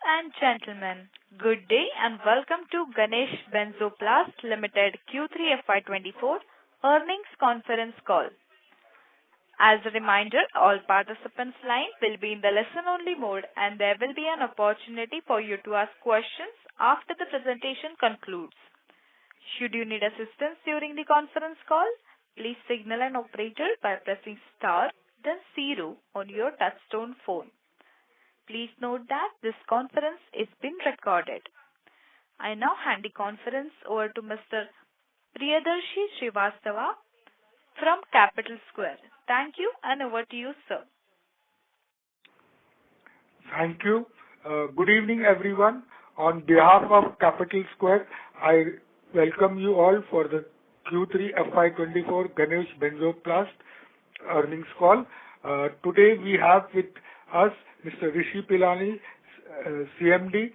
and gentlemen, good day and welcome to Ganesh Benzoplast Limited Q3 FY24 earnings conference call. As a reminder, all participants' lines will be in the listen-only mode and there will be an opportunity for you to ask questions after the presentation concludes. Should you need assistance during the conference call, please signal an operator by pressing star then 0 on your touchtone phone. Please note that this conference is being recorded. I now hand the conference over to Mr. Priyadarshi Srivastava from Capital Square. Thank you and over to you, sir. Thank you. Good evening, everyone. On behalf of Capital Square, I welcome you all for the Q3 FY24 Ganesh Benzoplast earnings call. Today we have with us Mr. Rishi Pilani, CMD,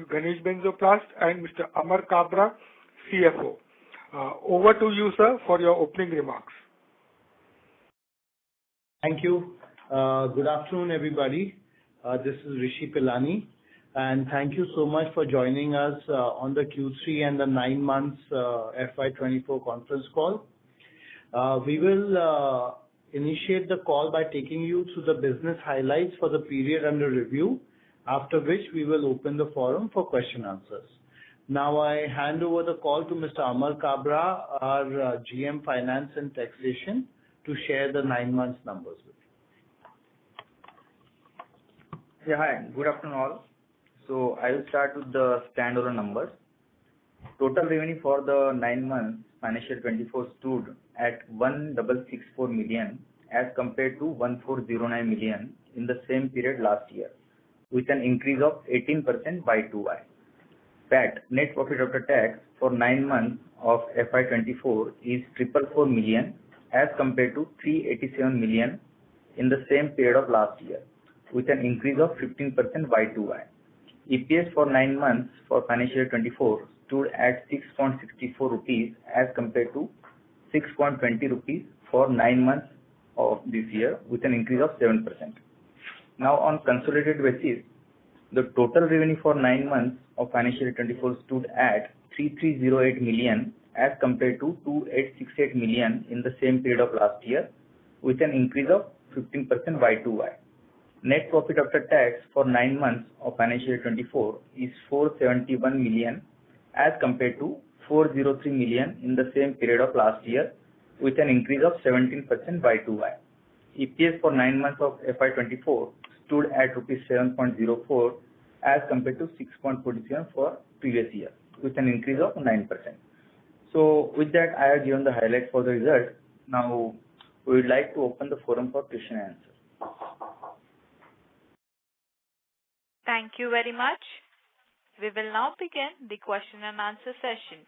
Ganesh Benzoplast, and Mr. Amar Kabra, CFO. Over to you, sir, for your opening remarks. Thank you. Good afternoon, everybody. This is Rishi Pilani, and thank you so much for joining us on the Q3 and the 9 months FY24 conference call. We will initiate the call by taking you through the business highlights for the period under review, after which we will open the forum for question answers. Now I hand over the call to Mr. Amar Kabra, our GM Finance and Taxation, to share the 9 months numbers with you. Yeah, hi. Good afternoon all. So I will start with the standalone numbers. Total revenue for the 9 months financial 24 stood at 1664 million as compared to 1409 million in the same period last year, with an increase of 18% Y2Y. PAT, net profit after tax, for 9 months of FY24 is 444 million as compared to 387 million in the same period of last year, with an increase of 15% Y2Y. EPS for 9 months for financial year 24 stood at 6.64 rupees as compared to 6.20 rupees for 9 months of this year, with an increase of 7%. Now on consolidated basis, the total revenue for 9 months of financial year 24 stood at 3308 million as compared to 2868 million in the same period of last year, with an increase of 15% Y2Y. Net profit after tax for 9 months of financial year 24 is 471 million as compared to 403 million in the same period of last year, with an increase of 17% Y2Y. EPS for 9 months of FY24 stood at rupees 7.04 as compared to 6.47 for previous year, with an increase of 9%. So with that, I have given the highlights for the result. Now we would like to open the forum for question and answer. Thank you very much. We will now begin the question and answer session.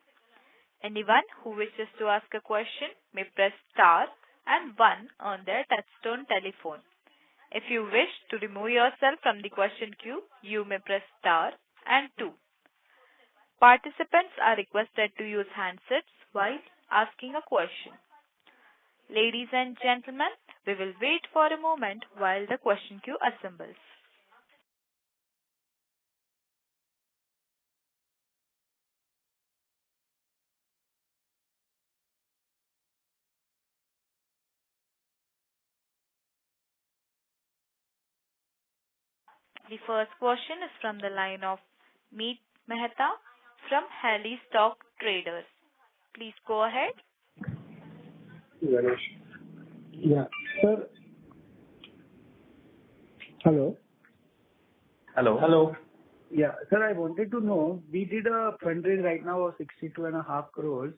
Anyone who wishes to ask a question may press star and 1 on their touchtone telephone. If you wish to remove yourself from the question queue, you may press star and 2. Participants are requested to use handsets while asking a question. Ladies and gentlemen, we will wait for a moment while the question queue assembles. The first question is from the line of Meet Mehta from Halley Stock Traders. Please go ahead. Ganesh. Yeah, sir. Hello. Hello. Hello. Yeah, sir, I wanted to know, we did a fundraise right now of 62.5 crores.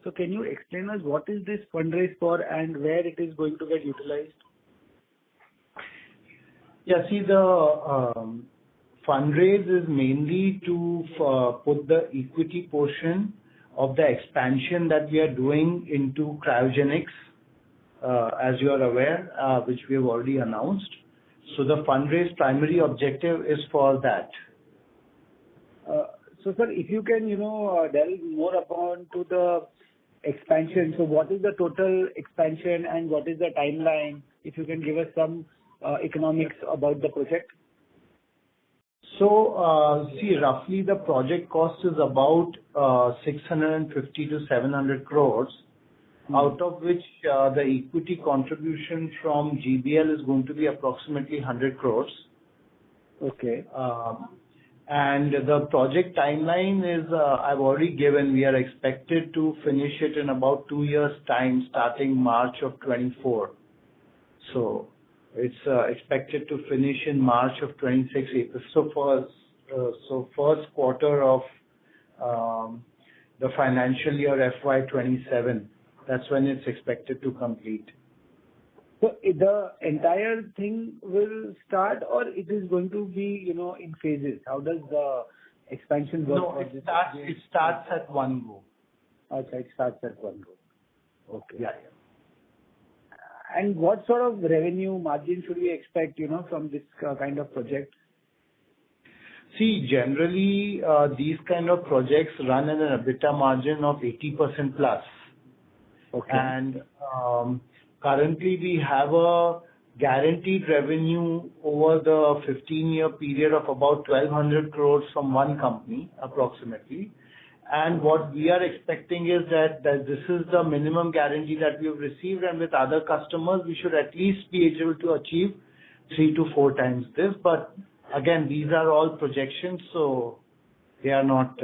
So can you explain us what is this fundraise for and where it is going to get utilized? Yeah, see, the fundraise is mainly to put the equity portion of the expansion that we are doing into cryogenics, as you are aware, which we have already announced. So the fundraise primary objective is for that. So sir, if you can, delve more upon to the expansion. So what is the total expansion and what is the timeline? If you can give us some economics about the project. See, roughly the project cost is about 650 to 700 crores, out of which the equity contribution from GBL is going to be approximately 100 crores. Okay. And the project timeline is, I've already given, we are expected to finish it in about 2 years' time, starting March of 24. So it's expected to finish in March of 26 April. So first quarter of the financial year FY27, that's when it's expected to complete. So the entire thing will start, or it is going to be, in phases? How does the expansion work? No, it starts at one go. Okay, it starts at one go. Okay. Yeah. And what sort of revenue margin should we expect, from this kind of project? See, generally, these kind of projects run at an EBITDA margin of 80% plus. Okay. And currently, we have a guaranteed revenue over the 15-year period of about 1,200 crores from one company, approximately. And what we are expecting is that this is the minimum guarantee that we have received, and with other customers, we should at least be able to achieve 3 to 4 times this. But again, these are all projections, so they are not,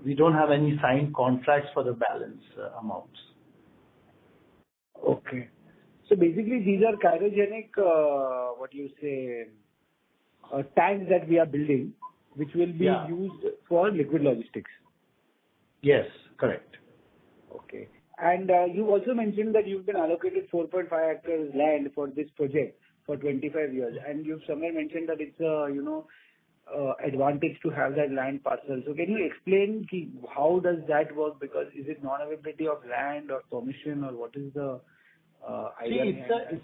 we don't have any signed contracts for the balance amounts. Okay. So basically, these are cryogenic, tanks that we are building, which will be used for liquid logistics. Yes, correct. Okay. And you also mentioned that you've been allocated 4.5 acres land for this project for 25 years, and you've somewhere mentioned that it's advantage to have that land parcel. So can you explain how does that work? Because is it non-availability of land or permission, or what is the idea? See,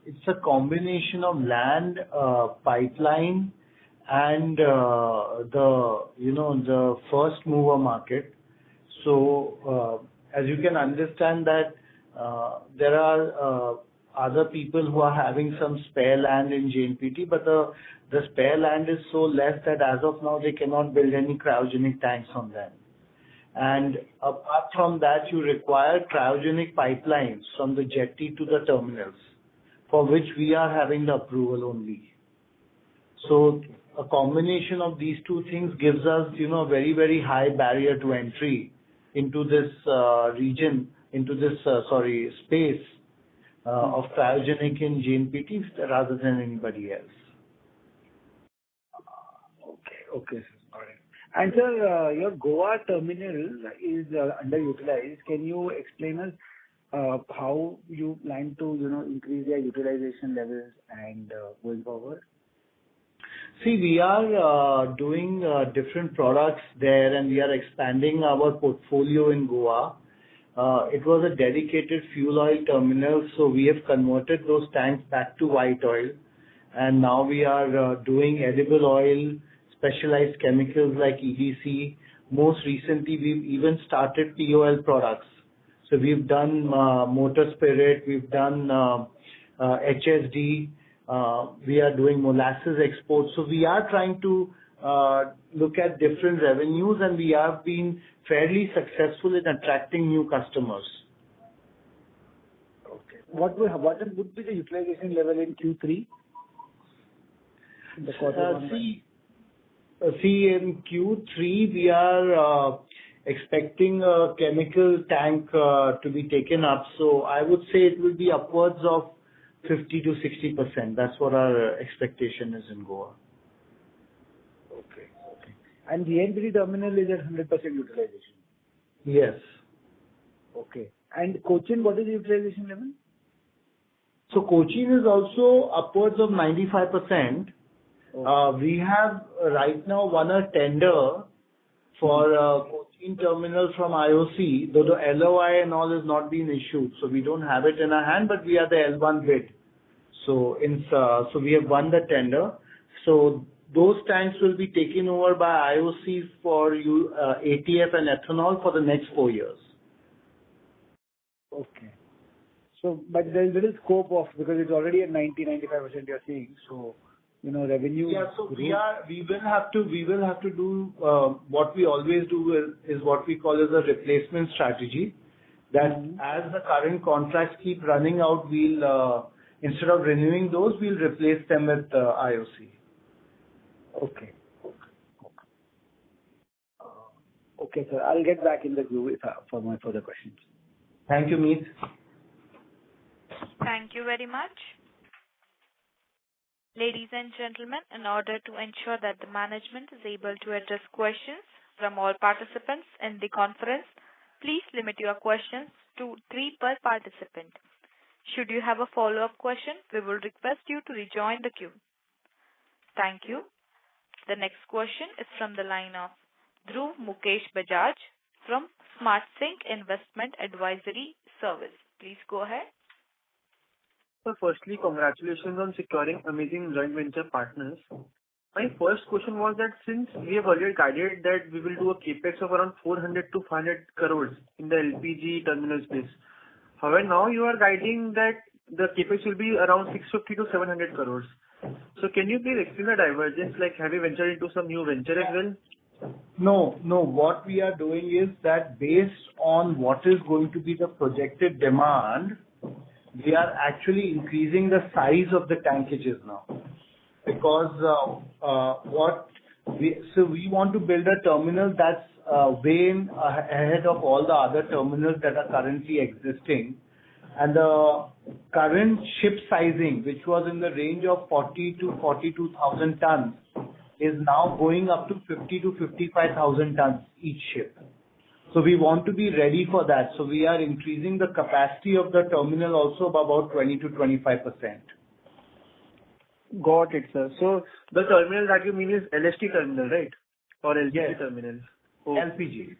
it's a combination of land, pipeline, and the first mover market. So as you can understand that there are other people who are having some spare land in JNPT, but the spare land is so less that as of now they cannot build any cryogenic tanks on them. And apart from that, you require cryogenic pipelines from the jetty to the terminals, for which we are having the approval only. So a combination of these two things gives us, a very, very high barrier to entry into this region, into this, space of cryogenic in JNPT rather than anybody else. Okay, sir. Got it. And sir, your Goa terminal is underutilized. Can you explain us how you plan to, increase their utilization levels and going forward? See, we are doing different products there, and we are expanding our portfolio in Goa. It was a dedicated fuel oil terminal, so we have converted those tanks back to white oil. And now we are doing edible oil, specialized chemicals like EDC. Most recently, we've even started POL products. So we've done motor spirit, we've done HSD, we are doing molasses exports. So we are trying to look at different revenues, and we have been fairly successful in attracting new customers. Okay. What would be the utilization level in Q3? See, in Q3, we are expecting a chemical tank to be taken up. So I would say it will be upwards of 50 to 60%. That's what our expectation is in Goa. Okay. And the JNPT terminal is at 100% utilization? Yes. Okay. And Cochin, what is the utilization level? So Cochin is also upwards of 95%. We have right now won a tender for Cochin terminal from IOC, though the LOI and all has not been issued, so we don't have it in our hand, but we are the L1 bid. So we have won the tender. So those tanks will be taken over by IOC for ATF and ethanol for the next 4 years. Okay. So, but there is little scope of, because it's already at 90-95% you're seeing, so revenue So growth? we will have to do what we always do is what we call as a replacement strategy. That as the current contracts keep running out, we'll instead of renewing those, we'll replace them with IOC. Okay. Okay, sir. I'll get back in the queue for my further questions. Thank you, Meet. Thank you very much. Ladies and gentlemen, in order to ensure that the management is able to address questions from all participants in the conference, please limit your questions to 3 per participant. Should you have a follow-up question, we will request you to rejoin the queue. Thank you. The next question is from the line of Dhruv Mukesh Bajaj from SmartSync Investment Advisory Service. Please go ahead. So firstly, congratulations on securing amazing joint venture partners. My first question was that since we have earlier guided that we will do a capex of around 400 to 500 crores in the LPG terminal space. However, now you are guiding that the capex will be around 650 to 700 crores. So can you please explain the divergence? Like, have you ventured into some new venture as well? No. What we are doing is that based on what is going to be the projected demand, we are actually increasing the size of the tankages now. Because we want to build a terminal that's way ahead of all the other terminals that are currently existing. And the current ship sizing, which was in the range of 40 to 42,000 tons, is now going up to 50 to 55,000 tons each ship. So we want to be ready for that. So we are increasing the capacity of the terminal also by about 20 to 25%. Got it, sir. So the terminal that you mean is LST terminal, right? Or LPG terminal? Okay. LPG.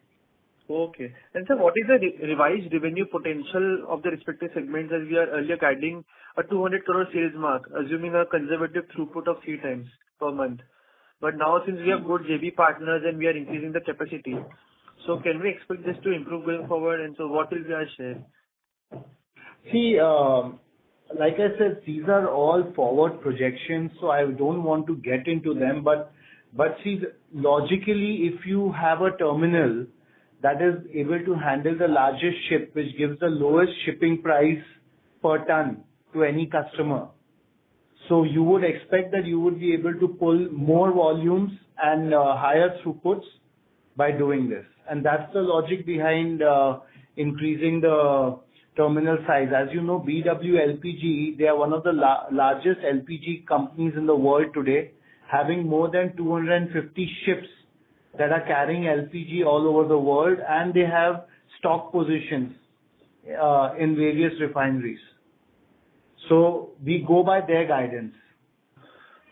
Okay. And sir, what is the revised revenue potential of the respective segments, as we are earlier guiding a 200 crore sales mark, assuming a conservative throughput of 3 times per month. But now since we have good JV partners and we are increasing the capacity, so can we expect this to improve going forward? And so what will be our share? See, like I said, these are all forward projections, so I don't want to get into them. But see, logically, if you have a terminal that is able to handle the largest ship, which gives the lowest shipping price per ton to any customer, so you would expect that you would be able to pull more volumes and higher throughputs by doing this. And that's the logic behind increasing the terminal size. As you know, BW LPG, they are one of the largest LPG companies in the world today, having more than 250 ships that are carrying LPG all over the world, and they have stock positions in various refineries. So we go by their guidance.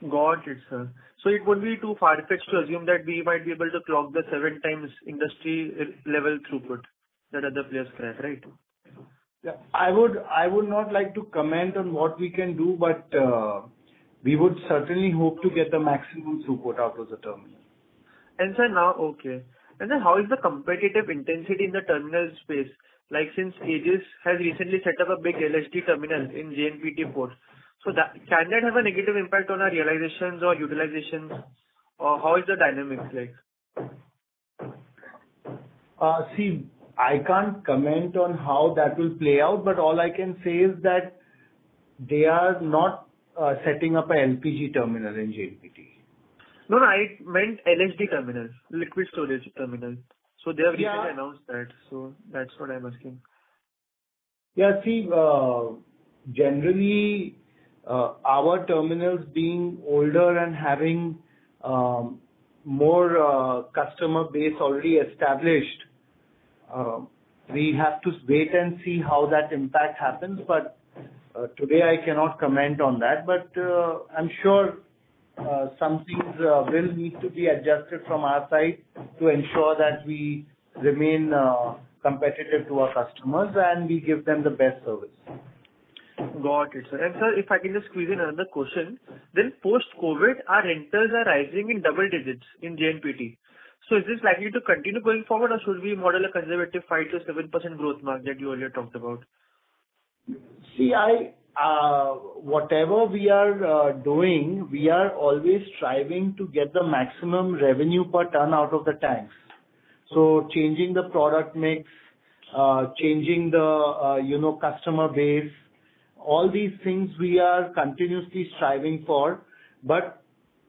Got it, sir. So it would be too far-fetched to assume that we might be able to clock the 7 times industry level throughput that other players crack, right? Yeah, I would not like to comment on what we can do, but we would certainly hope to get the maximum throughput out of the terminal. And sir, now, okay. And then how is the competitive intensity in the terminal space? Like since Aegis has recently set up a big LHD terminal in JNPT port. So can that have a negative impact on our realizations or utilization? Or how is the dynamics like? See, I can't comment on how that will play out, but all I can say is that they are not setting up a LPG terminal in JNPT. No, I meant LHD terminal, liquid storage terminal. So they have recently announced that. So that's what I'm asking. Yeah, see, generally, our terminals being older and having more customer base already established, we have to wait and see how that impact happens. But today I cannot comment on that. But I'm sure some things will need to be adjusted from our side to ensure that we remain competitive to our customers and we give them the best service. Got it, sir. And sir, if I can just squeeze in another question, then post-COVID, our rentals are rising in double digits in JNPT. So is this likely to continue going forward, or should we model a conservative 5 to 7% growth mark that you earlier talked about? See, whatever we are doing, we are always striving to get the maximum revenue per ton out of the tanks. So changing the product mix, changing the customer base, all these things we are continuously striving for. But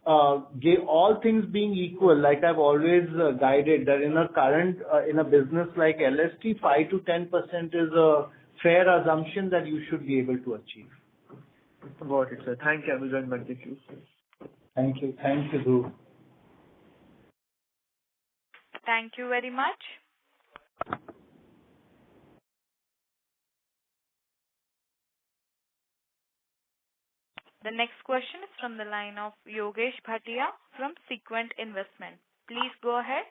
all things being equal, like I've always guided, that in a current in a business like LST, 5 to 10% is a fair assumption that you should be able to achieve. Got it, sir. Thank you. I will join back the queue. Thank you. Thank you, Dhruv. Thank you very much. The next question is from the line of Yogesh Bhatia from Sequent Investment. Please go ahead.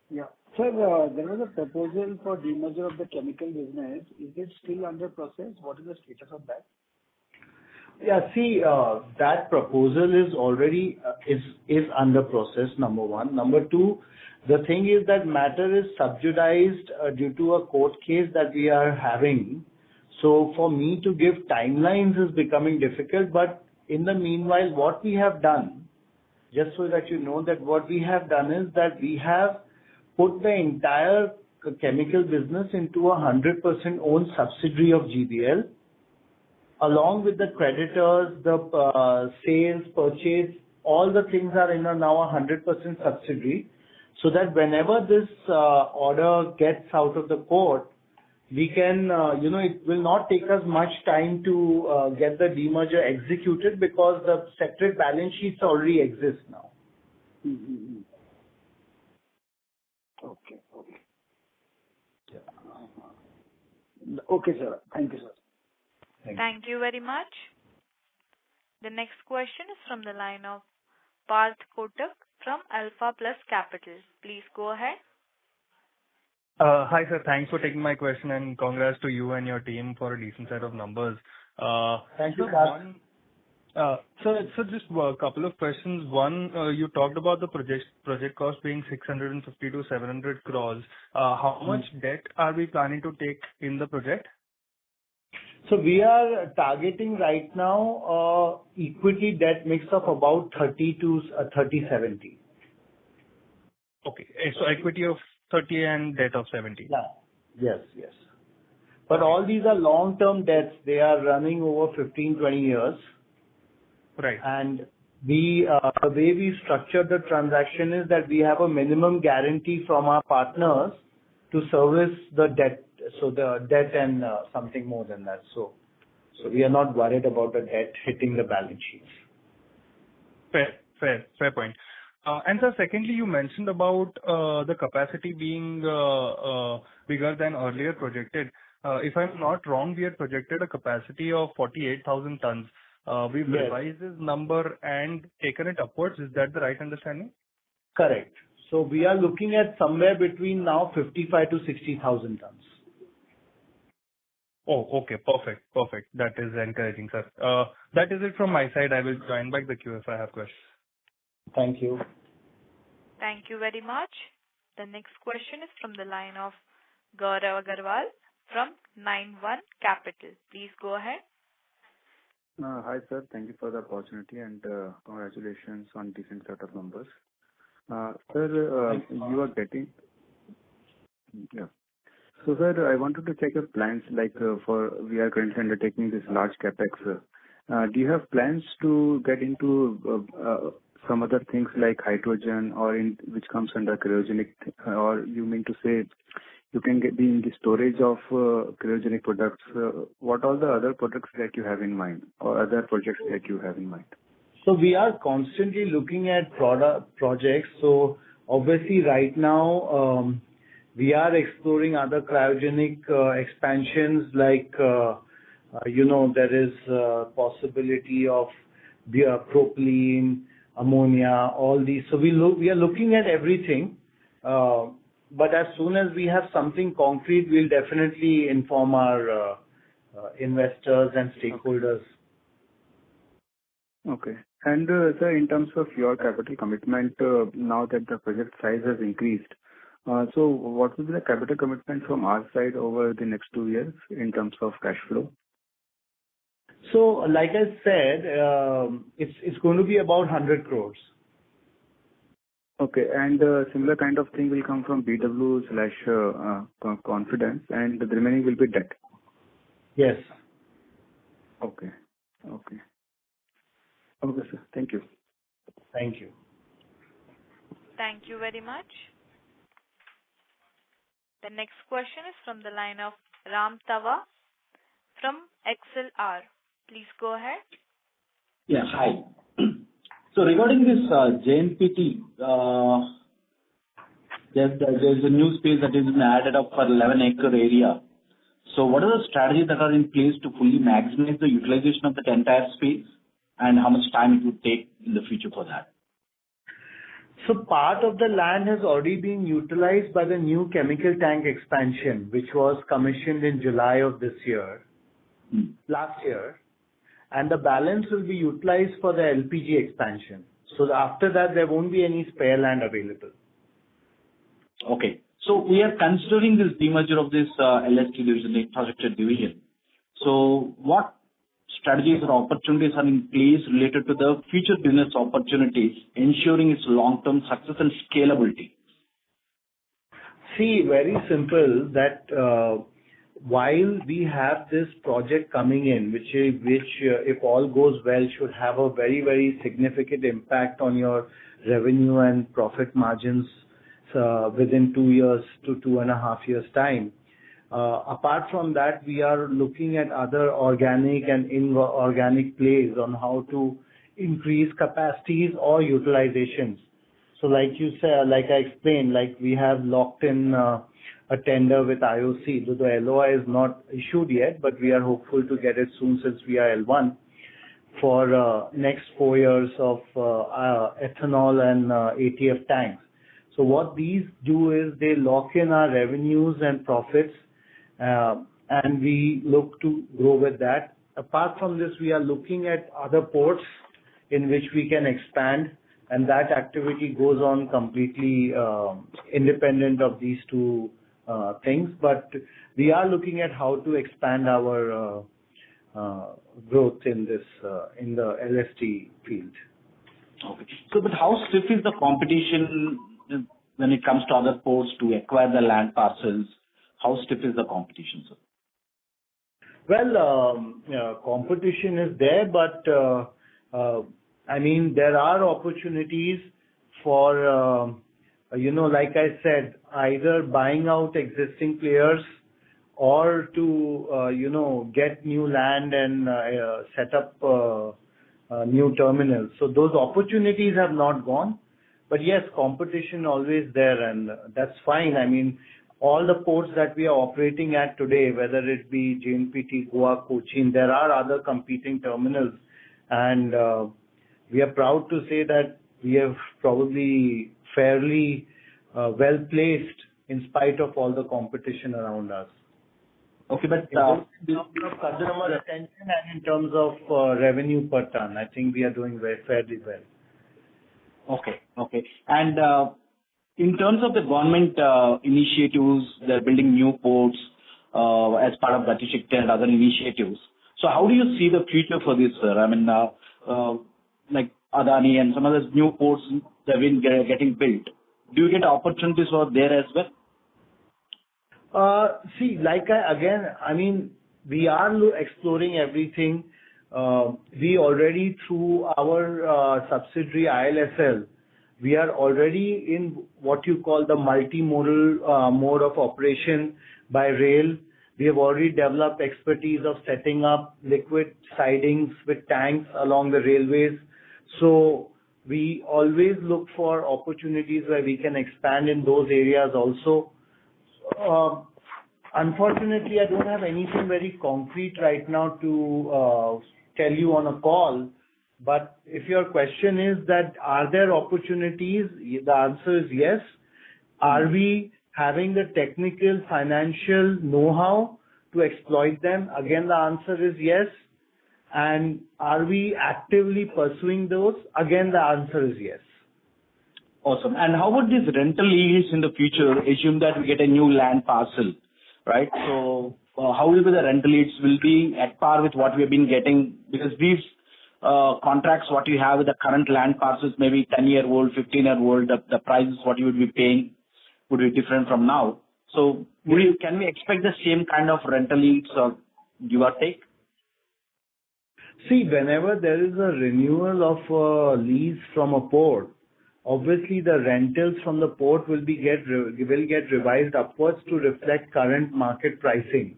Yeah. Sir, there was a proposal for demerger of the chemical business. Is it still under process? What is the status of that? Yeah, see, that proposal is already is under process, number one. Number two, the thing is that matter is subjudized due to a court case that we are having. So for me to give timelines is becoming difficult, but in the meanwhile, what we have done, just so that you know, that what we have done is that we have put the entire chemical business into a 100% owned subsidiary of GBL, along with the creditors, the sales, purchase, all the things are in a now a 100% subsidiary, so that whenever this order gets out of the court, we can, it will not take us much time to get the demerger executed, because the separate balance sheets already exist now. Mm-hmm. Okay. Yeah. Okay, sir. Thank you, sir. Thank you very much. The next question is from the line of Parth Kotak from Alpha Plus Capital. Please go ahead. Hi, sir. Thanks for taking my question, and congrats to you and your team for a decent set of numbers. Thank you, Parth. So just a couple of questions. One, you talked about the project cost being 650 to 700 crores. How much debt are we planning to take in the project? So we are targeting right now equity debt mix of about 30 to 30-70. Okay. So equity of 30 and debt of 70. Yeah. Yes. But all these are long-term debts. They are running over 15-20 years. Right. And the way we structured the transaction is that we have a minimum guarantee from our partners to service the debt. So the debt and something more than that. So we are not worried about the debt hitting the balance sheets. Fair point. And sir, secondly, you mentioned about the capacity being bigger than earlier projected. If I'm not wrong, we had projected a capacity of 48,000 tons. We've revised this number and taken it upwards. Is that the right understanding? Correct. So we are looking at somewhere between now 55 to 60,000 tons. Oh, okay. Perfect. That is encouraging, sir. That is it from my side. I will join back the queue if I have questions. Thank you. Thank you very much. The next question is from the line of Gaurav Agarwal from 91 Capital. Please go ahead. Hi, sir. Thank you for the opportunity, and congratulations on decent set of numbers. Sir, you are getting... Yeah. So, sir, I wanted to check your plans, like, we are currently undertaking this large CapEx. Do you have plans to get into some other things like hydrogen, or which comes under cryogenic, or you mean to say you can be in the storage of cryogenic products? What are the other products that you have in mind, or other projects that you have in mind? So we are constantly looking at projects. So obviously right now we are exploring other cryogenic expansions, like there is possibility of propylene, ammonia, all these. So we are looking at everything. But as soon as we have something concrete, we'll definitely inform our investors and stakeholders. Okay. And sir, in terms of your capital commitment, now that the project size has increased, So what will be the capital commitment from our side over the next 2 years in terms of cash flow? So, like I said, it's going to be about 100 crores. Okay. And similar kind of thing will come from BW/Confidence, and the remaining will be debt. Yes. Okay. Okay. Okay, sir. Thank you. Thank you. Thank you very much. The next question is from the line of Ram Tava from XLR. Please go ahead. Yeah, hi. So regarding this JNPT, there's a new space that has been added up for 11-acre area. So what are the strategies that are in place to fully maximize the utilization of the entire space, and how much time it would take in the future for that? So part of the land has already been utilized by the new chemical tank expansion, which was commissioned in July of this year, last year, and the balance will be utilized for the LPG expansion. So after that, there won't be any spare land available. Okay. So we are considering this demerger of this LST division, the infrastructure division. So what strategies or opportunities are in place related to the future business opportunities, ensuring its long-term success and scalability? See, very simple that while we have this project coming in, which if all goes well, should have a very, very significant impact on your revenue and profit margins within 2 years to 2.5 years' time. Apart from that, we are looking at other organic and inorganic plays on how to increase capacities or utilizations. So like you said, like I explained, like we have locked in a tender with IOC, though the LOI is not issued yet, but we are hopeful to get it soon since we are L1 for next 4 years of ethanol and ATF tanks. So what these do is they lock in our revenues and profits, and we look to grow with that. Apart from this, we are looking at other ports in which we can expand, and that activity goes on completely independent of these two things. But we are looking at how to expand our growth in this in the LST field. Okay. So, but how stiff is the competition when it comes to other ports to acquire the land parcels? How stiff is the competition, sir? Well, competition is there, but I mean, there are opportunities for, like I said, either buying out existing players or to, get new land and set up new terminals. So those opportunities have not gone. But yes, competition always there, and that's fine. I mean, all the ports that we are operating at today, whether it be JNPT, Goa, Cochin, there are other competing terminals, and we are proud to say that we have probably fairly well placed in spite of all the competition around us. Okay, but in terms of customer retention and in terms of revenue per ton, I think we are doing fairly well. Okay. And in terms of the government initiatives, they're building new ports as part of Gati Shakti and other initiatives. So how do you see the future for this, sir? I mean, like Adani and some of those new ports that have been getting built. Do you get opportunities for there as well? See, I mean, we are exploring everything. We already, through our subsidiary ILSL, we are already in what you call the multimodal mode of operation by rail. We have already developed expertise of setting up liquid sidings with tanks along the railways. So we always look for opportunities where we can expand in those areas also. Unfortunately, I don't have anything very concrete right now to tell you on a call. But if your question is that are there opportunities, the answer is yes. Are we having the technical, financial know-how to exploit them? Again, the answer is yes. And are we actively pursuing those? Again, the answer is yes. Awesome. And how about these rental yields in the future? Assume that we get a new land parcel, right? So, how will be the rental yields? Will be at par with what we have been getting? Because these contracts, what you have with the current land parcels, maybe 10-year-old, 15-year-old, the prices what you would be paying would be different from now. So, can we expect the same kind of rental yields or give or take? See, whenever there is a renewal of a lease from a port, obviously the rentals from the port will get revised upwards to reflect current market pricing.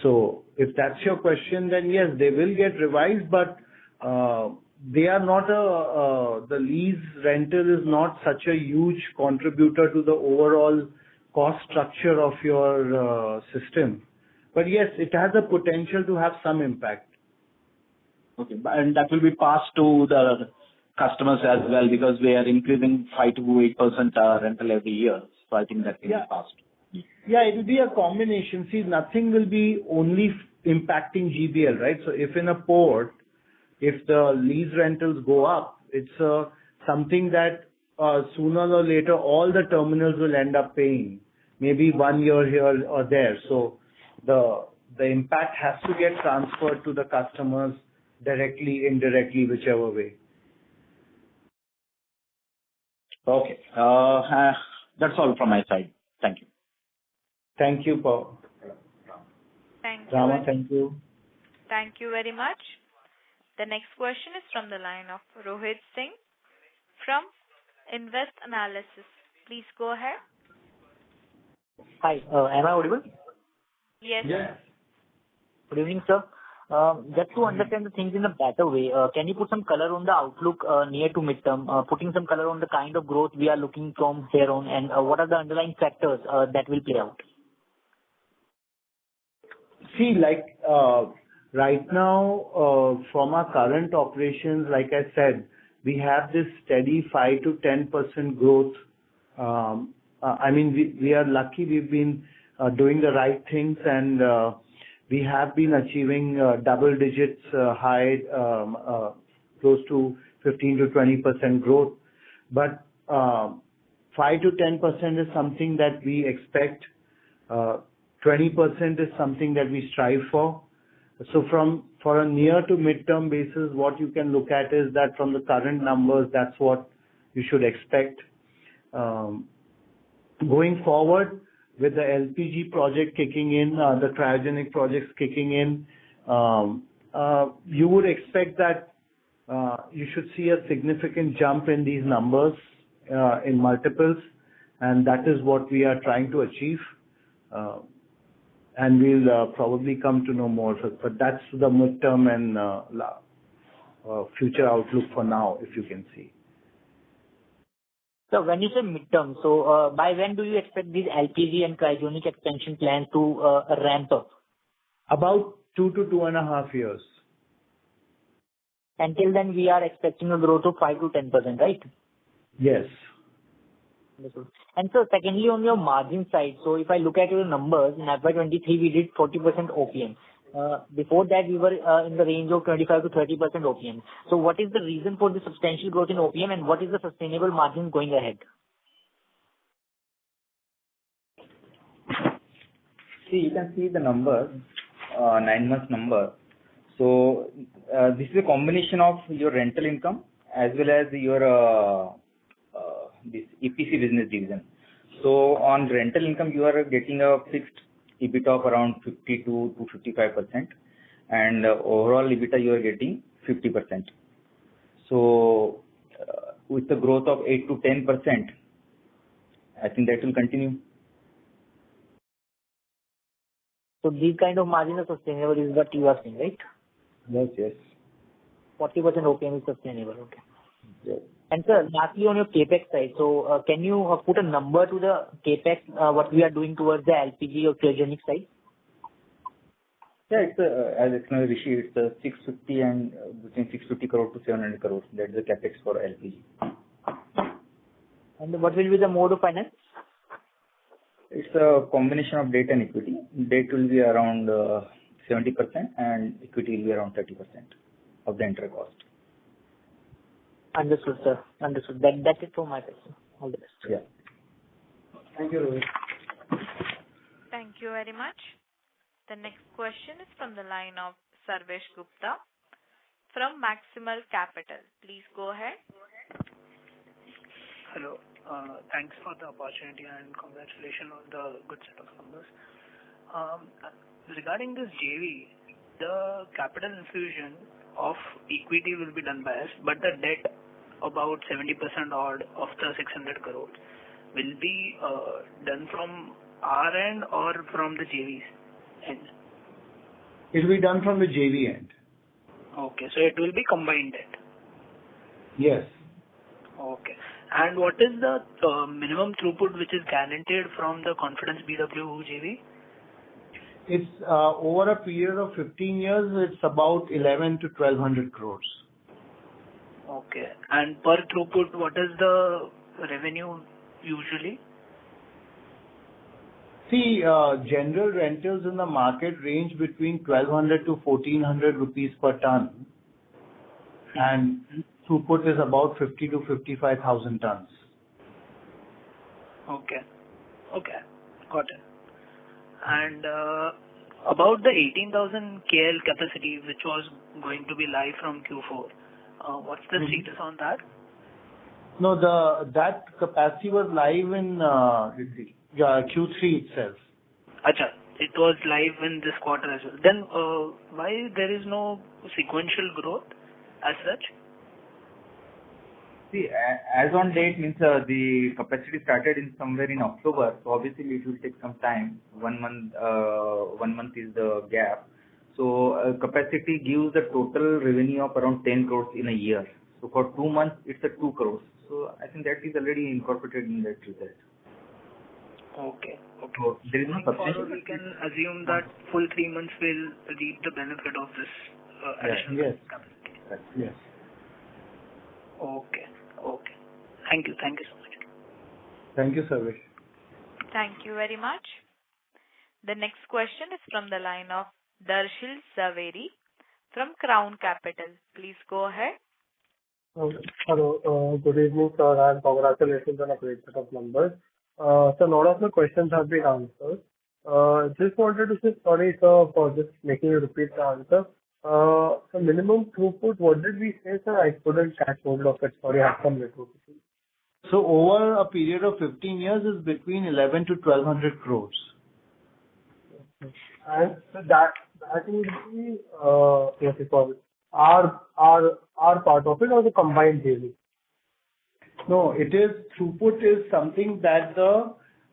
So if that's your question, then yes, they will get revised, but they are not the lease rental is not such a huge contributor to the overall cost structure of your system. But yes, it has a potential to have some impact. Okay. And that will be passed to the customers as well, because we are increasing 5 to 8% rental every year. So I think that can be passed. Yeah, it will be a combination. See, nothing will be only impacting GBL, right? So if in a port, if the lease rentals go up, it's something that sooner or later all the terminals will end up paying, maybe 1 year here or there. So the impact has to get transferred to the customers directly, indirectly, whichever way. Okay. That's all from my side. Thank you. Thank you, Paul. Thank you. Rama, thank you. Thank you very much. The next question is from the line of Rohit Singh from Invest Analysis. Please go ahead. Hi, am I audible? Yes. Yes. Good evening, sir. Just to understand the things in a better way, can you put some color on the outlook near to midterm, putting some color on the kind of growth we are looking from here on, and what are the underlying factors that will play out? See, like right now, from our current operations, like I said, we have this steady 5 to 10% growth. I mean, we are lucky we've been doing the right things, and we have been achieving double digits high, close to 15 to 20% growth. But 5 to 10% is something that we expect. 20% is something that we strive for. So for a near to midterm basis, what you can look at is that from the current numbers, that's what you should expect. Going forward, with the LPG project kicking in, the cryogenic projects kicking in, you would expect that you should see a significant jump in these numbers in multiples, and that is what we are trying to achieve. And we'll probably come to know more, but that's the midterm and future outlook for now, if you can see. So when you say midterm, so by when do you expect these LPG and cryogenic expansion plans to ramp up? About 2 to 2.5 years. Until then, we are expecting a growth of 5 to 10%, right? Yes. And so secondly, on your margin side, so if I look at your numbers, in FY23, we did 40% OPM. Before that, we were in the range of 25 to 30% OPM. So what is the reason for the substantial growth in OPM, and what is the sustainable margin going ahead? See, you can see the number, 9 months number. So this is a combination of your rental income as well as your this EPC business division. So on rental income, you are getting a fixed EBITDA of around 52 to 55%, and overall EBITDA you are getting 50%. So with the growth of 8 to 10%, I think that will continue. So these kind of margins are sustainable, is what you are saying, right? Yes, yes. 40% OPM is sustainable, okay. Yes. And sir, lastly on your capex side, so can you put a number to the capex, what we are doing towards the LPG or cryogenic side? Yeah, it's as explained Rishi, it's 650 and between 650 crore to 700 crores. That's the capex for LPG. And what will be the mode of finance? It's a combination of debt and equity. Debt will be around 70% and equity will be around 30% of the entire cost. Understood, sir. Understood. That's it from my side, sir. All the best. Yeah. Thank you, Rohit. Thank you very much. The next question is from the line of Sarvesh Gupta from Maximal Capital. Please go ahead. Hello. Thanks for the opportunity and congratulations on the good set of numbers. Regarding this JV, the capital infusion of equity will be done by us, but the debt, about 70% odd of the 600 crores, will be done from our end or from the JV's end? It will be done from the JV end. Okay, so it will be combined debt. Yes. Okay. And what is the minimum throughput which is guaranteed from the Confidence BW JV? It's over a period of 15 years, it's about 11 to 1200 crores. Okay. And per throughput, what is the revenue usually? See, general rentals in the market range between 1200 to 1400 rupees per ton, and throughput is about 50 to 55,000 tons. Okay. Okay. Got it. And about the 18,000 KL capacity, which was going to be live from Q4, what's the status on that? No, that capacity was live in Q3 itself. Acha, it was live in this quarter as well. Then why there is no sequential growth as such? See, as on date means the capacity started in somewhere in October, so obviously it will take some time. 1 month is the gap. So capacity gives the total revenue of around 10 crores in a year. So for 2 months, it's a 2 crores. So I think that is already incorporated in that result. Okay. Okay. So there is no substantial. We can assume that full 3 months will reap the benefit of this additional capacity. Yes. Okay. Okay. Thank you. Thank you so much. Thank you, Sarvesh. Thank you very much. The next question is from the line of Darshil Zaveri from Crown Capital. Please go ahead. Hello. Good evening, sir, and congratulations on a great set of numbers. So a lot of the questions have been answered. Just wanted to say sorry, sir, for just making you repeat the answer. So minimum throughput, what did we say, sir? I couldn't catch hold of it. Sorry, I have some network issues. So over a period of 15 years is between 11 to 1200 crores. And so that would be what you call it, our part of it or the combined JV? No, it is throughput is something that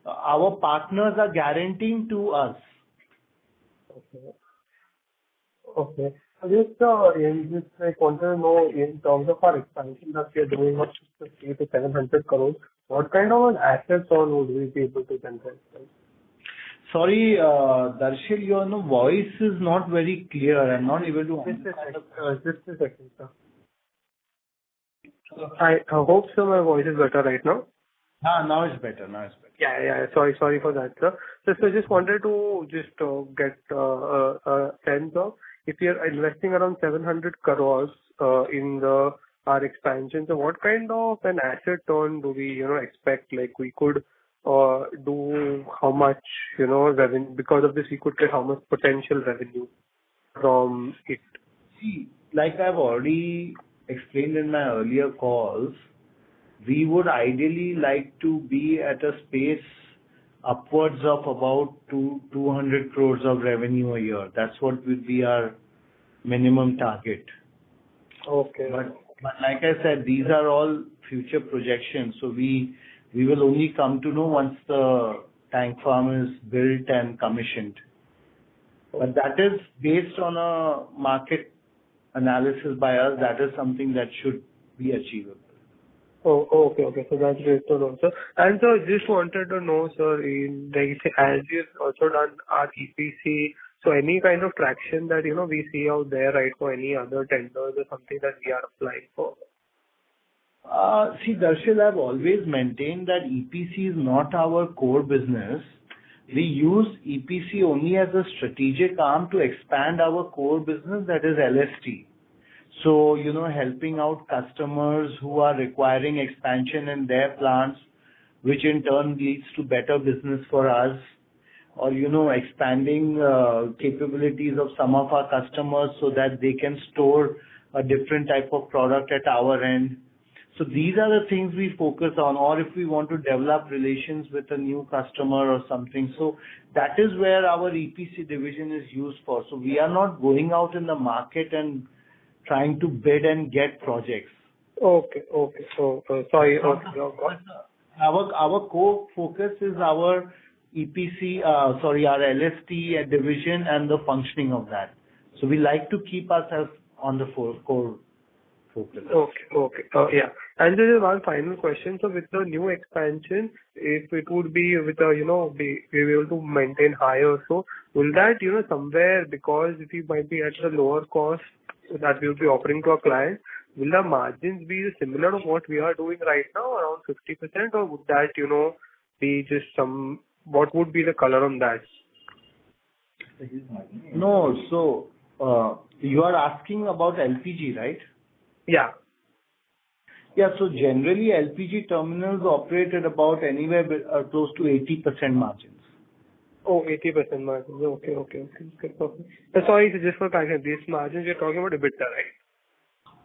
our partners are guaranteeing to us. Okay. I just wanted to know in terms of our expansion that we are doing of 50 to 700 crores, what kind of an assets on would we be able to generate? Sorry, Darshil, your voice is not very clear. I'm not able to understand. Just a second, sir. I hope so my voice is better right now. Now it's better. Yeah. Sorry for that, sir. So just wanted to get a sense of if we are investing around 700 crores in our expansion. So what kind of an asset turn do we expect? Like we could do how much revenue because of this? We could get how much potential revenue from it? See, like I've already explained in my earlier calls, we would ideally like to be at a space upwards of about 200 crores of revenue a year. That's what would be our minimum target. Okay. But like I said, these are all future projections. So we will only come to know once the tank farm is built and commissioned. But that is based on a market analysis by us. That is something that should be achievable. Oh, okay. So that's great to know, sir. And so just wanted to know, sir, as you've also done our EPC, so any kind of traction that we see out there, right, for any other tenders or something that we are applying for? See, Darshil, I've always maintained that EPC is not our core business. We use EPC only as a strategic arm to expand our core business, that is LST. So, helping out customers who are requiring expansion in their plants, which in turn leads to better business for us, or, expanding capabilities of some of our customers so that they can store a different type of product at our end. So these are the things we focus on, or if we want to develop relations with a new customer or something. So that is where our EPC division is used for. So we are not going out in the market and trying to bid and get projects. Okay. So, sorry. Okay. Our core focus is our EPC, our LST division and the functioning of that. So we like to keep ourselves on the core focus. Okay. Yeah. And there is one final question. So with the new expansion, if it would be with we will be able to maintain higher, so will that, somewhere, because if we might be at the lower cost that we will be offering to our client, will the margins be similar to what we are doing right now, around 50%, or would that, be just what would be the color on that? No, so you are asking about LPG, right? Yeah. Yeah, so generally LPG terminals operate at about anywhere close to 80% margins. Oh, 80% margins. Okay. Perfect. Sorry, so just for clarifying, these margins you're talking about EBITDA, right?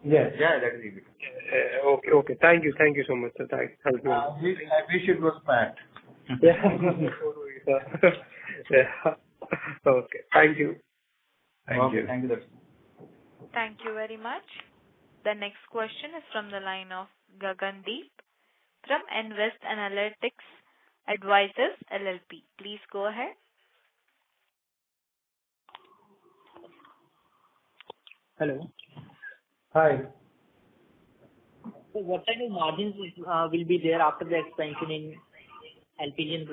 Yes. Yeah, that is EBITDA. Okay. Thank you so much, sir. That helped me. I wish it was Pat. Yeah. Yeah. Okay. Thank you. Thank you. Thank you. Thank you very much. The next question is from the line of Gagandeep from Invest Analytics Advisors LLP. Please go ahead. Hello. Hi. So what kind of margins will be there after the expansion in LPG and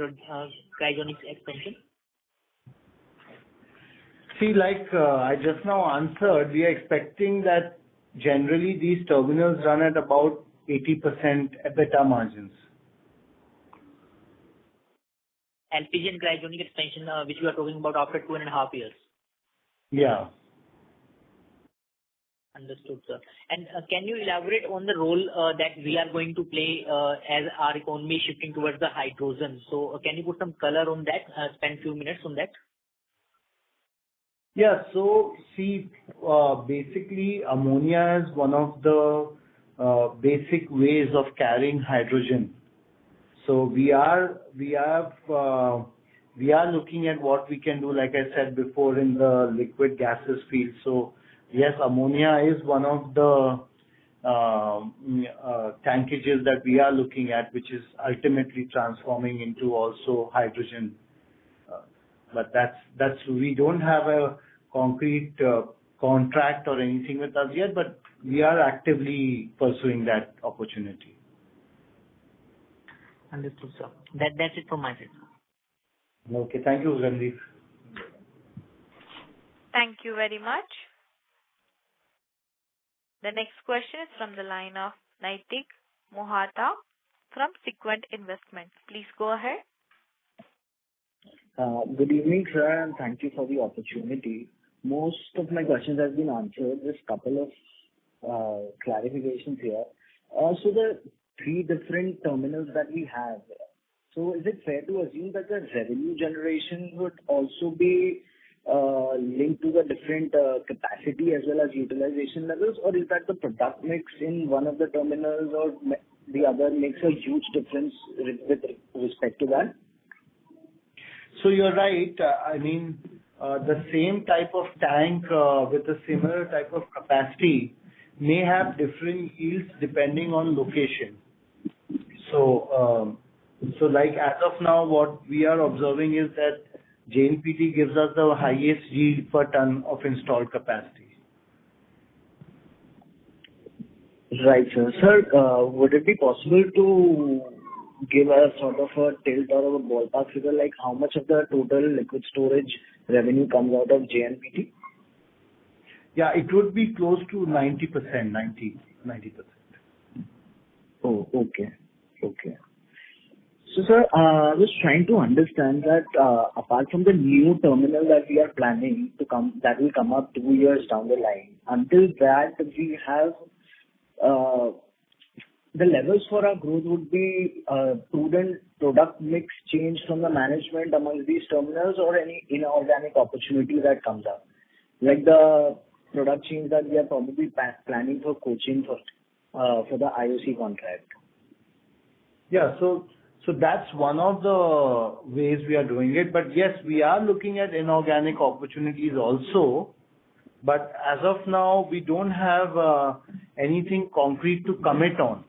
cryogenics expansion? See, like I just now answered, we are expecting that generally these terminals run at about 80% EBITDA margins. LPG and cryogenic expansion, which we are talking about after 2.5 years. Yeah. Understood, sir. And can you elaborate on the role that we are going to play as our economy is shifting towards the hydrogen? So can you put some color on that? Spend a few minutes on that. Yeah. So see, basically ammonia is one of the basic ways of carrying hydrogen. So we are looking at what we can do, like I said before, in the liquid gases field. So yes, ammonia is one of the tankages that we are looking at, which is ultimately transforming into also hydrogen. But that's we don't have a concrete contract or anything with us yet, but we are actively pursuing that opportunity. Understood, sir. That's it from my side. Okay. Thank you, Ganesh. Thank you very much. The next question is from the line of Naitik Mohata from Sequent Investments. Please go ahead. Good evening, sir, and thank you for the opportunity. Most of my questions have been answered. Just couple of clarifications here. So the 3 different terminals that we have, so is it fair to assume that the revenue generation would also be linked to the different capacity as well as utilization levels, or is that the product mix in one of the terminals or the other makes a huge difference with respect to that? So you're right. I mean, the same type of tank with a similar type of capacity may have different yields depending on location. So like as of now, what we are observing is that JNPT gives us the highest yield per ton of installed capacity. Right, sir. Sir, would it be possible to give a sort of a tilt or a ballpark figure, like how much of the total liquid storage revenue comes out of JNPT? Yeah, it would be close to 90%, 90%. Oh, okay. So, sir, I was trying to understand that, apart from the new terminal that we are planning to come, that will come up 2 years down the line, until that, we have, the levels for our growth would be, prudent product mix change from the management among these terminals, or any inorganic opportunity that comes up, like the product change that we are probably planning for coaching for the IOC contract. Yeah. So that's one of the ways we are doing it. But yes, we are looking at inorganic opportunities also. But as of now, we don't have anything concrete to commit on.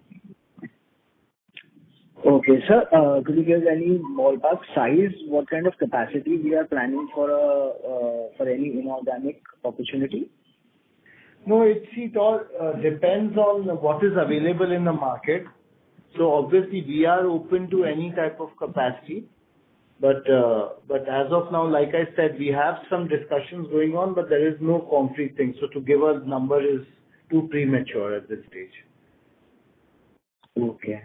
Okay, sir. Could you give any ballpark size, what kind of capacity we are planning for any inorganic opportunity? No, it all depends on what is available in the market. So obviously, we are open to any type of capacity. But as of now, like I said, we have some discussions going on, but there is no concrete thing. So to give a number is too premature at this stage. Okay.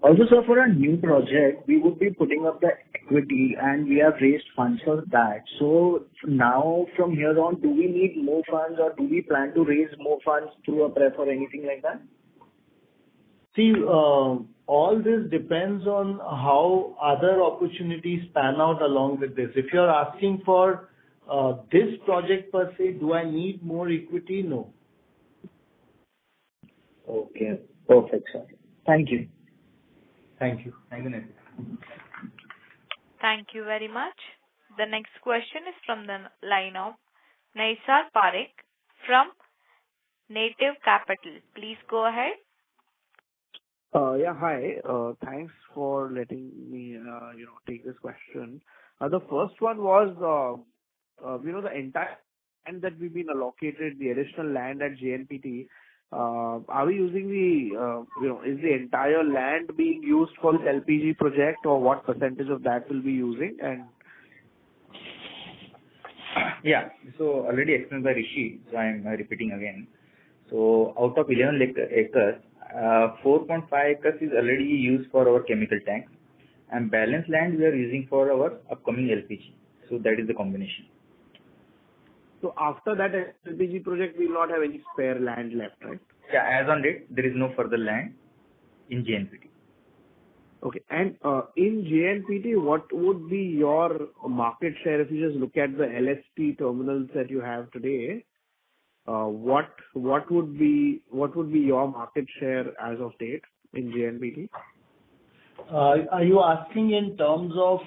Also, sir, for a new project, we would be putting up the equity, and we have raised funds for that. So now, from here on, do we need more funds, or do we plan to raise more funds through a pref or anything like that? See, all this depends on how other opportunities pan out along with this. If you're asking for this project per se, do I need more equity? No. Okay. Perfect, sir. Thank you. Thank you. Thank you, Nitin. Thank you very much. The next question is from the line of Naisar Parekh from Native Capital. Please go ahead. Yeah, hi. Thanks for letting me, take this question. The first one was, the entire land that we've been allocated, the additional land at JNPT, are we using is the entire land being used for this LPG project, or what percentage of that will be using? And yeah, so already explained by Rishi, so I'm repeating again. So out of 11 acres, 4.5 acres is already used for our chemical tank, and balance land we are using for our upcoming LPG. So that is the combination. So after that LPG project, we will not have any spare land left, right? Yeah, as on date, there is no further land in JNPT. Okay. And in JNPT, what would be your market share if you just look at the LSP terminals that you have today? What would be your market share as of date in JNPT? Are you asking in terms of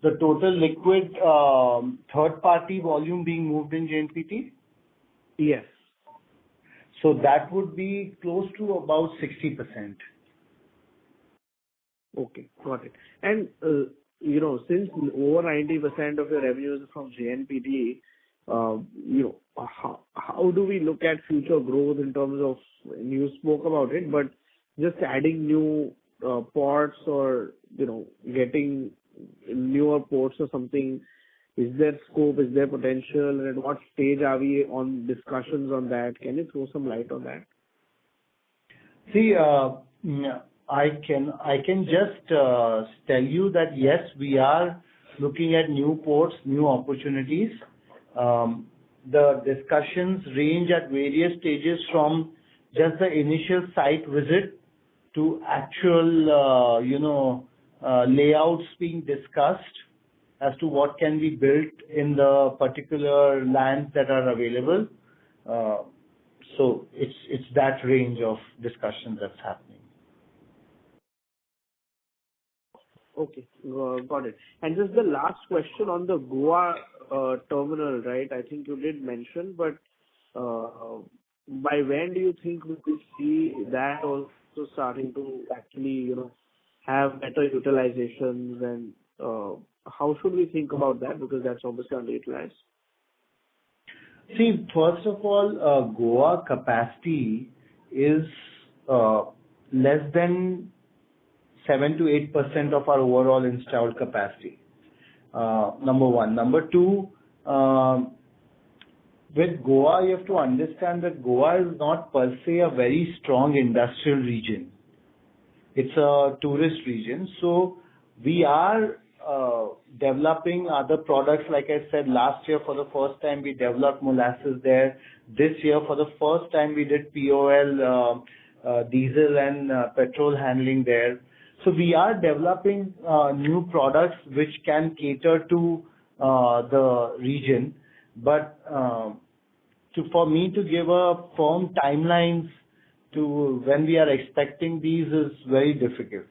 the total liquid third-party volume being moved in JNPT? Yes. So that would be close to about 60%. Okay, got it. And, since over 90% of your revenues is from JNPT, how do we look at future growth in terms of, you spoke about it, but just adding new ports or, getting newer ports or something, is there scope, is there potential, and at what stage are we on discussions on that? Can you throw some light on that? See, I can just tell you that yes, we are looking at new ports, new opportunities. The discussions range at various stages from just the initial site visit to actual, layouts being discussed as to what can be built in the particular lands that are available. So it's that range of discussion that's happening. Okay, got it. And just the last question on the Goa terminal, right? I think you did mention, but by when do you think we will see that also starting to actually, have better utilizations, and how should we think about that? Because that's obviously underutilized. See, first of all, Goa capacity is less than 7 to 8% of our overall installed capacity. Number one. Number two, with Goa, you have to understand that Goa is not per se a very strong industrial region. It's a tourist region. So We are developing other products. Like I said, last year for the first time we developed molasses there. This year for the first time we did POL, diesel and petrol handling there. So we are developing new products which can cater to the region. But for me to give a firm timelines to when we are expecting these is very difficult.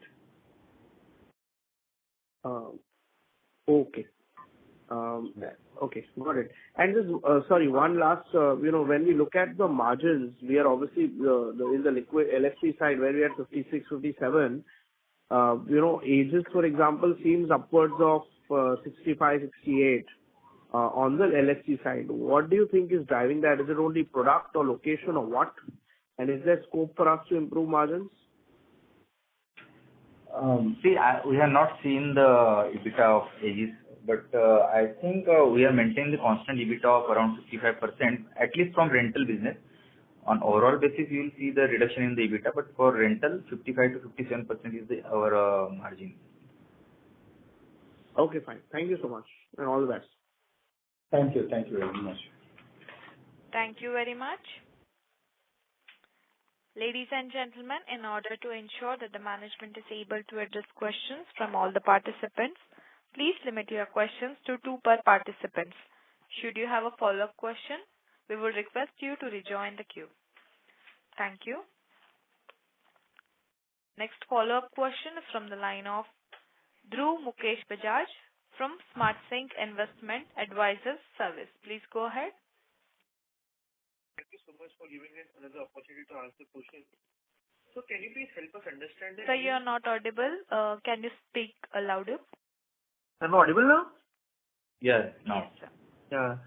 Okay. Okay, got it. And just, sorry, one last, when we look at the margins, we are obviously in the liquid LFP side, where we are 56, 57. Aegis, for example, seems upwards of 65, 68 on the LFP side. What do you think is driving that? Is it only product or location or what? And is there scope for us to improve margins? We have not seen the EBITDA of Aegis, but I think we have maintained the constant EBITDA of around 55%, at least from rental business. On overall basis, you will see the reduction in the EBITDA, but for rental, 55 to 57% is our margin. Okay, fine. Thank you so much, and all the best. Thank you. Thank you very much. Thank you very much. Ladies and gentlemen, in order to ensure that the management is able to address questions from all the participants, please limit your questions to 2 per participant. Should you have a follow-up question, we will request you to rejoin the queue. Thank you. Next follow-up question is from the line of Dhruv Mukesh Bajaj from SmartSync Investment Advisors Service. Please go ahead. Thank you so much for giving us another opportunity to ask the question. So can you please help us understand that? Sir, you are not audible. Can you speak louder? I'm audible now? Yes, now. Yes, sir. Yeah.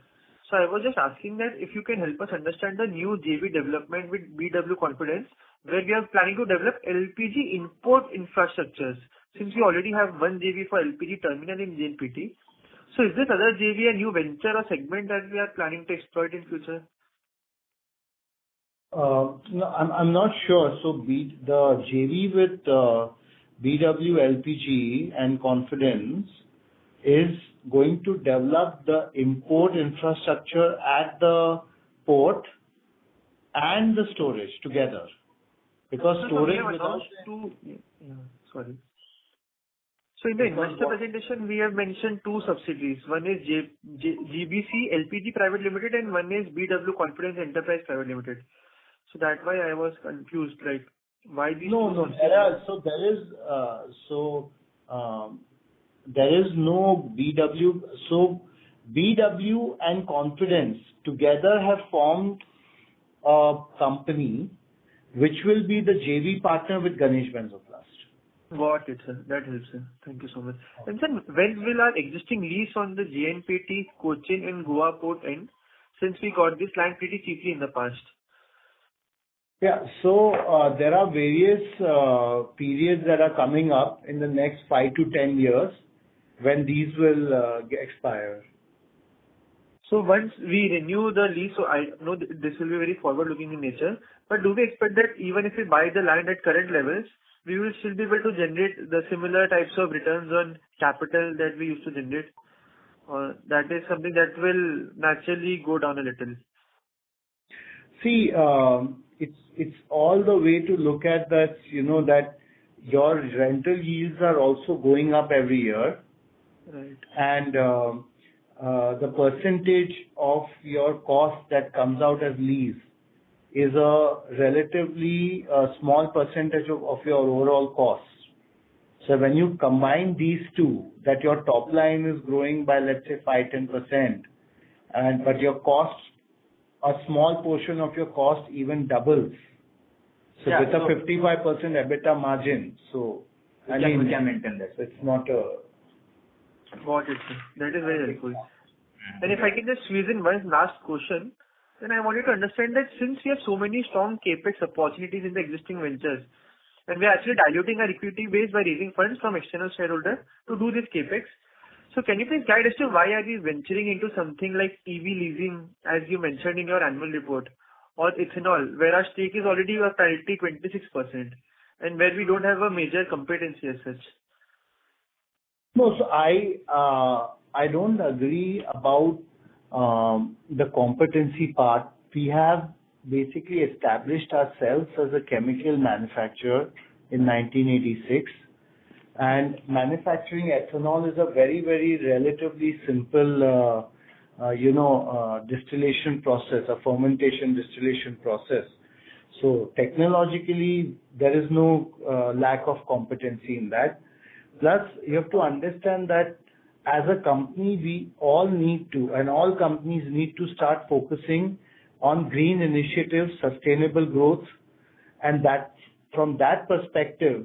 So I was just asking that if you can help us understand the new JV development with BW Confidence, where we are planning to develop LPG import infrastructures, since we already have one JV for LPG terminal in JNPT. So is this other JV a new venture or segment that we are planning to exploit in future? No, I'm not sure. So the JV with BW LPG and Confidence is going to develop the import infrastructure at the port and the storage together. Because storage without... Sorry. So in the investor presentation, we have mentioned 2 subsidiaries. One is GBC LPG Private Limited and one is BW Confidence Enterprise Private Limited. So that's why I was confused, like, why these No, there is no BW. So BW and Confidence together have formed a company which will be the JV partner with Ganesh Benzoplast. Got it, sir. That helps, sir. Thank you so much. And sir, when will our existing lease on the JNPT, Cochin and Goa port end, since we got this land pretty cheaply in the past? Yeah. So there are various periods that are coming up in the next 5 to 10 years when these will expire. So once we renew the lease, so I know this will be very forward-looking in nature, but do we expect that even if we buy the land at current levels, we will still be able to generate the similar types of returns on capital that we used to generate? Or that is something that will naturally go down a little? See, it's all the way to look at that, that your rental yields are also going up every year. Right. And the percentage of your cost that comes out as lease is a relatively small percentage of your overall costs. So when you combine these two, that your top line is growing by, let's say, 5-10%, but your costs, a small portion of your cost even doubles. So with a 55% EBITDA margin, we can maintain that. It's not a... Got it, sir. That is very helpful. And if I can just squeeze in one last question, then I wanted to understand that since we have so many strong capex opportunities in the existing ventures, and we are actually diluting our equity base by raising funds from external shareholders to do this capex. So can you please guide us to why are we venturing into something like EV leasing, as you mentioned in your annual report, or ethanol, where our stake is already a priority 26%, and where we don't have a major competency as such? No, so I don't agree about the competency part. We have basically established ourselves as a chemical manufacturer in 1986, and manufacturing ethanol is a very, very relatively simple, distillation process, a fermentation distillation process. So technologically, there is no lack of competency in that. Plus, you have to understand that as a company, we all need to, and all companies need to start focusing on green initiatives, sustainable growth, and that from that perspective,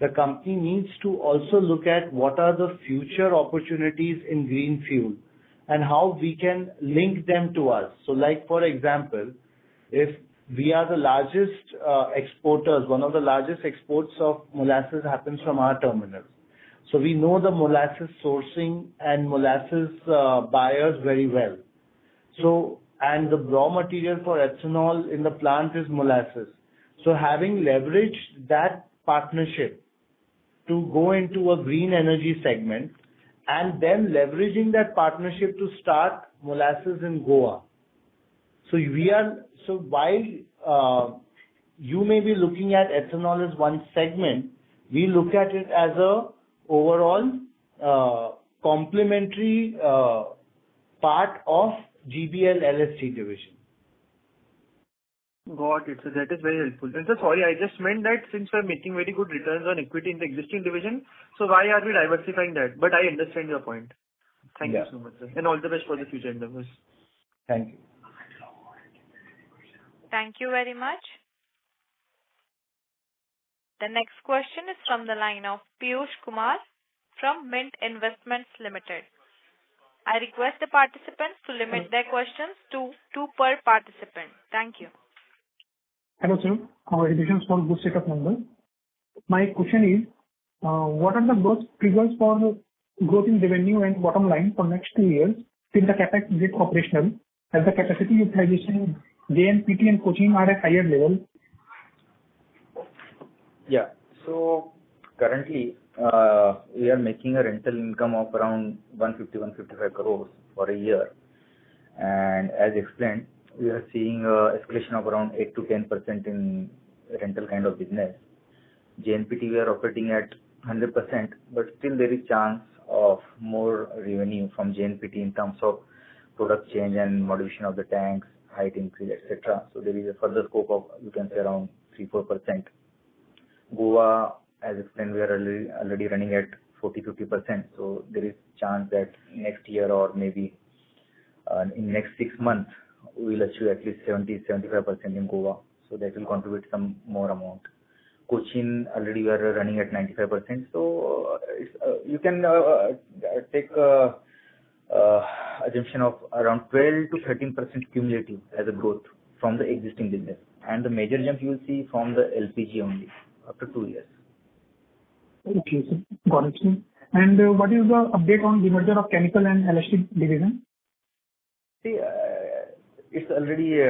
the company needs to also look at what are the future opportunities in green fuel and how we can link them to us. So like, for example, if we are the largest exporters, one of the largest exports of molasses happens from our terminals. So we know the molasses sourcing and molasses buyers very well. So, and the raw material for ethanol in the plant is molasses. So having leveraged that partnership to go into a green energy segment and then leveraging that partnership to start molasses in Goa. So while you may be looking at ethanol as one segment, we look at it as a overall complementary part of GBL LST division. Got it. So that is very helpful. And so sorry, I just meant that since we're making very good returns on equity in the existing division, so why are we diversifying that? But I understand your point. Thank you so much, sir. And all the best for the future endeavors. Thank you. Thank you very much. The next question is from the line of Piyush Kumar from Mint Investments Limited. I request the participants to limit their questions to 2 per participant. Thank you. Hello, sir. Congratulations for good set of numbers. My question is, what are the growth triggers for growth in revenue and bottom line for next 2 years till the CapEx gets operational, as the capacity utilization JNPT and Cochin are at higher level? Yeah. So currently, we are making a rental income of around 150-155 crores for a year. And as explained, we are seeing a escalation of around 8 to 10% in rental kind of business. JNPT we are operating at 100%, but still there is chance of more revenue from JNPT in terms of product change and modification of the tanks, height increase, etc. So there is a further scope of, you can say, around 3-4%. Goa, as explained, we are already running at 40-50%. So there is chance that next year or maybe in next 6 months, we will achieve at least 70-75% in Goa. So that will contribute some more amount. Cochin, already we are running at 95%. So you can take assumption of around 12-13% cumulative as a growth from the existing business. And the major jump you will see from the LPG only after 2 years. Okay, sir. Got it, sir. And what is the update on the merger of chemical and LST division? See, it's already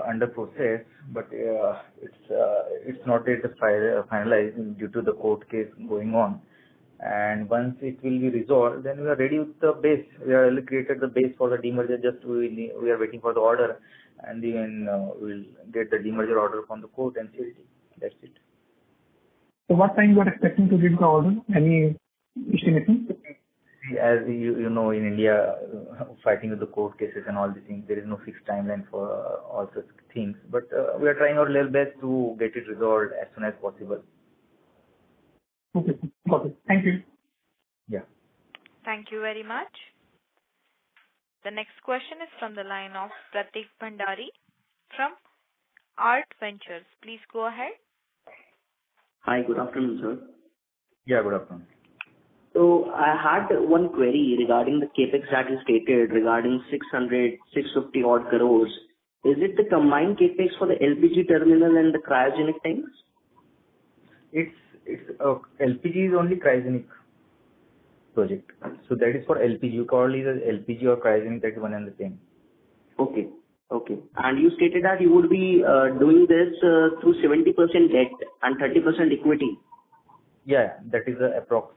under process, but it's not yet finalized due to the court case going on. And once it will be resolved, then we are ready with the base. We have already created the base for the demerger. Just we are waiting for the order, and then we'll get the demerger order from the court and see it. That's it. So what time you are expecting to get the order? Any estimation? As you know, in India, fighting with the court cases and all these things, there is no fixed timeline for all such things. But we are trying our level best to get it resolved as soon as possible. Okay, got it. Thank you. Yeah. Thank you very much. The next question is from the line of Pratik Bhandari from Art Ventures. Please go ahead. Hi, good afternoon, sir. Yeah, good afternoon. So I had one query regarding the capex that you stated regarding 650 odd crores. Is it the combined capex for the LPG terminal and the cryogenic tanks? It's LPG is only cryogenic project. So that is for LPG. You call it as LPG or cryogenic, that is one and the same. Okay. Okay. And you stated that you would be doing this through 70% debt and 30% equity. Yeah, that is the approx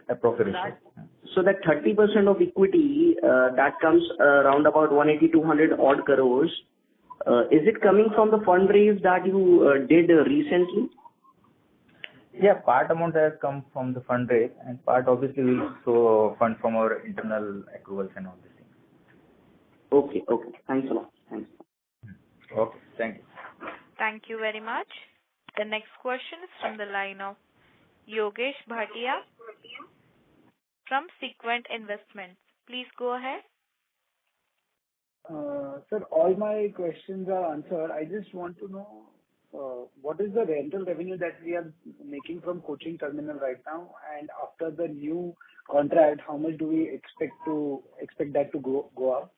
approximate. So that 30% of equity, that comes around about 180-200 odd crores. Is it coming from the fundraise that you did recently? Yeah, part amount has come from the fundraise, and part obviously will also fund from our internal accruals and all these things. Okay. Thanks a lot. Thanks. Okay, thank you. Thank you very much. The next question is from the line of Yogesh Bhatia from Sequent Investments. Please go ahead. Sir, all my questions are answered. I just want to know what is the rental revenue that we are making from Cochin terminal right now, and after the new contract, how much do we expect that to go up?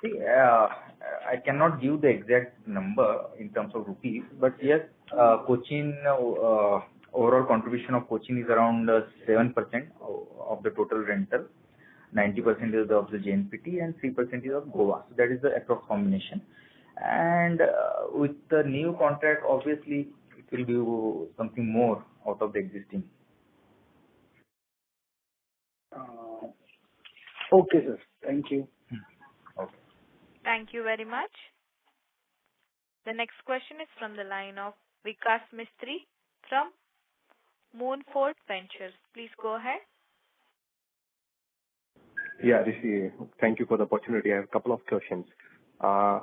See, I cannot give the exact number in terms of rupees, but yes, Cochin overall contribution of Cochin is around 7% of the total rental. 90% is of the JNPT and 3% is of Goa. So that is the approx combination. And with the new contract, obviously, it will be something more out of the existing. Okay, sir. Thank you. Okay. Thank you very much. The next question is from the line of Vikas Mistry from Moonfort Ventures. Please go ahead. Yeah, Rishi, thank you for the opportunity. I have a couple of questions.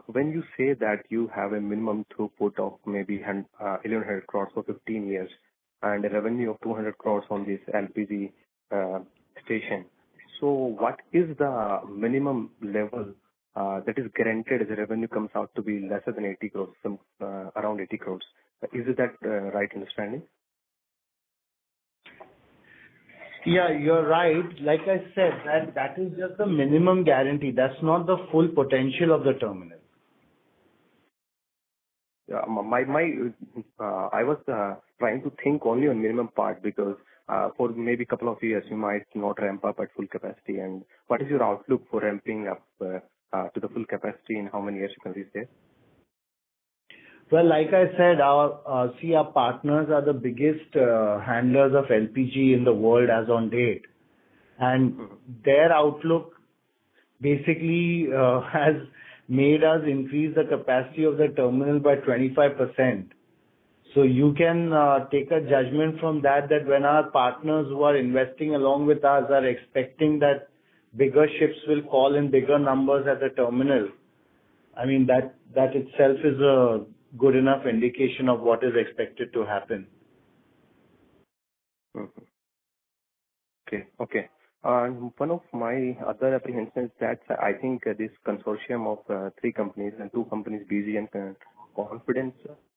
When you say that you have a minimum throughput of maybe 1,100 crores for 15 years and a revenue of 200 crores on this LPG station, so what is the minimum level that is guaranteed as the revenue comes out to be lesser than 80 crores, around 80 crores? Is it that right understanding? Yeah, you're right. Like I said, that is just the minimum guarantee. That's not the full potential of the terminal. Yeah, I was trying to think only on minimum part because for maybe a couple of years you might not ramp up at full capacity. And what is your outlook for ramping up to the full capacity in how many years you can reach there? Well, like I said, our partners are the biggest handlers of LPG in the world as on date. And their outlook basically has made us increase the capacity of the terminal by 25%. So you can take a judgment from that when our partners who are investing along with us are expecting that bigger ships will call in bigger numbers at the terminal. I mean, that itself is a good enough indication of what is expected to happen. Okay. One of my other apprehensions that I think this consortium of 3 companies and 2 companies, BG and Confidence,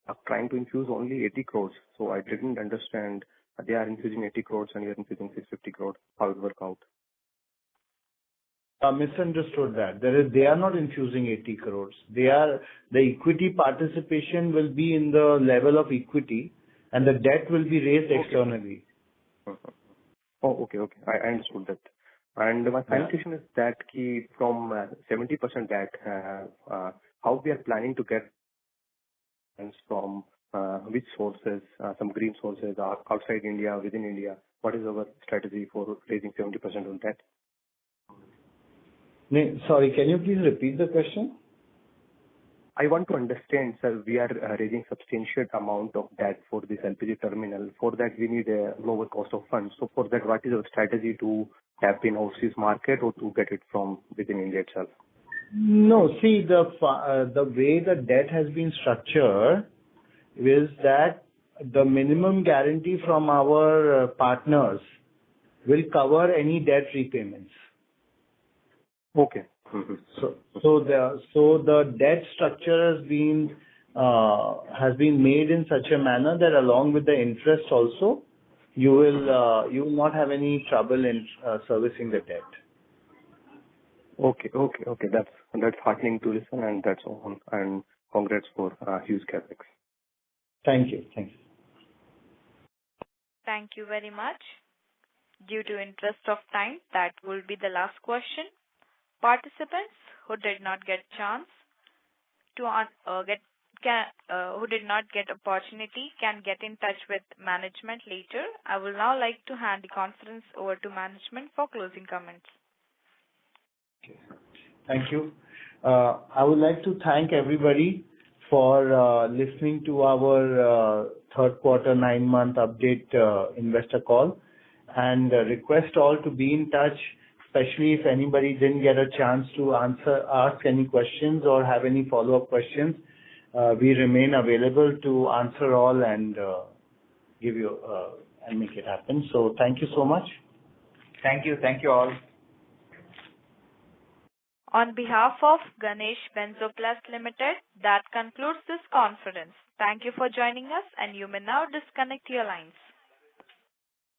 are trying to infuse only 80 crores. So I didn't understand they are infusing 80 crores and you are infusing 650 crores. How it work out? Misunderstood that. They are not infusing 80 crores. The equity participation will be in the level of equity and the debt will be raised externally. Oh, okay. I understood that. And my final question is that from 70% debt, how we are planning to get from which sources, some green sources are outside India, within India. What is our strategy for raising 70% on debt? Sorry, can you please repeat the question? I want to understand, sir, we are raising substantial amount of debt for this LPG terminal. For that, we need a lower cost of funds. So for that, what is our strategy to tap in overseas market or to get it from within India itself? No, see, the way the debt has been structured is that the minimum guarantee from our partners will cover any debt repayments. Okay. So the debt structure has been made in such a manner that along with the interest also, you will not have any trouble in servicing the debt. Okay. That's heartening to listen, and that's all. And congrats for huge capex. Thank you. Thank you very much. Due to interest of time, that will be the last question. Participants who did not get chance to did not get opportunity can get in touch with management later. I will now like to hand the conference over to management for closing comments. Thank you. I would like to thank everybody for listening to our third quarter 9-month update investor call, and request all to be in touch, especially if anybody didn't get a chance to ask any questions or have any follow-up questions. We remain available to answer all and give you and make it happen. So thank you so much. Thank you. Thank you all. On behalf of Ganesh Benzoplast Limited, that concludes this conference. Thank you for joining us, and you may now disconnect your lines.